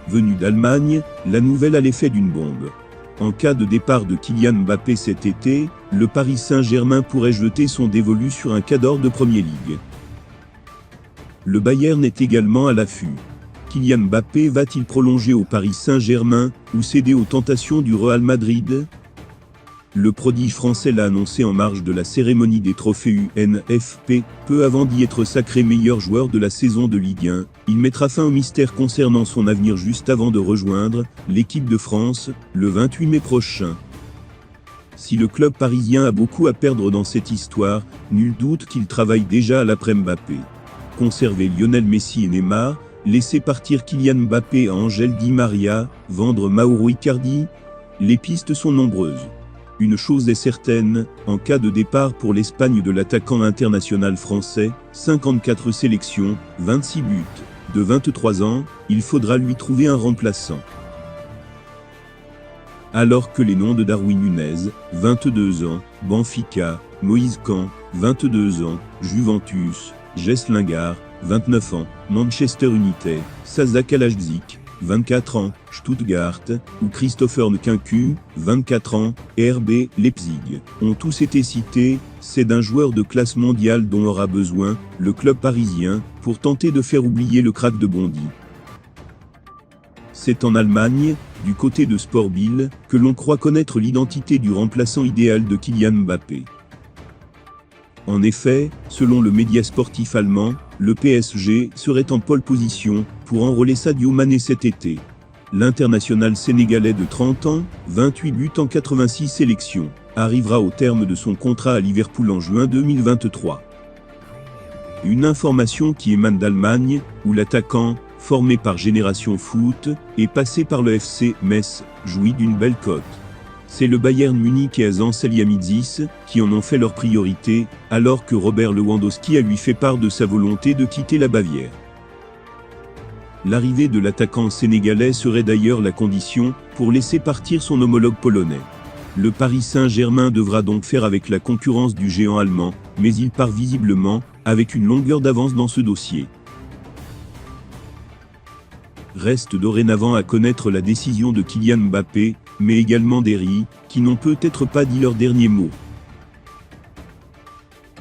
Venue d'Allemagne, la nouvelle a l'effet d'une bombe. En cas de départ de Kylian Mbappé cet été, le Paris Saint-Germain pourrait jeter son dévolu sur un cadre de Premier League. Le Bayern est également à l'affût. Kylian Mbappé va-t-il prolonger au Paris Saint-Germain, ou céder aux tentations du Real Madrid? Le prodige français l'a annoncé en marge de la cérémonie des trophées UNFP, peu avant d'y être sacré meilleur joueur de la saison de Ligue 1. Il mettra fin au mystère concernant son avenir juste avant de rejoindre l'équipe de France, le 28 mai prochain. Si le club parisien a beaucoup à perdre dans cette histoire, nul doute qu'il travaille déjà à l'après-Mbappé. Conserver Lionel Messi et Neymar, laisser partir Kylian Mbappé à Angel Di Maria, vendre Mauro Icardi, les pistes sont nombreuses. Une chose est certaine, en cas de départ pour l'Espagne de l'attaquant international français, 54 sélections, 26 buts, de 23 ans, il faudra lui trouver un remplaçant. Alors que les noms de Darwin Nunez, 22 ans, Benfica, Moïse Kahn, 22 ans, Juventus, Jess Lingard, 29 ans, Manchester United, Sasa Kalajdzic, 24 ans, Stuttgart, ou Christopher Nkunku, 24 ans, RB Leipzig, ont tous été cités. C'est d'un joueur de classe mondiale dont aura besoin le club parisien pour tenter de faire oublier le crack de Bondy. C'est en Allemagne, du côté de Sport Bild, que l'on croit connaître l'identité du remplaçant idéal de Kylian Mbappé. En effet, selon le média sportif allemand, le PSG serait en pole position pour enrôler Sadio Mané cet été. L'international sénégalais de 30 ans, 28 buts en 86 sélections, arrivera au terme de son contrat à Liverpool en juin 2023. Une information qui émane d'Allemagne, où l'attaquant, formé par Génération Foot, est passé par le FC Metz, jouit d'une belle cote. C'est le Bayern Munich et Hasan Salihamidzic qui en ont fait leur priorité, alors que Robert Lewandowski a lui fait part de sa volonté de quitter la Bavière. L'arrivée de l'attaquant sénégalais serait d'ailleurs la condition pour laisser partir son homologue polonais. Le Paris Saint-Germain devra donc faire avec la concurrence du géant allemand, mais il part visiblement avec une longueur d'avance dans ce dossier. Reste dorénavant à connaître la décision de Kylian Mbappé, mais également d'Eri, qui n'ont peut-être pas dit leur dernier mot.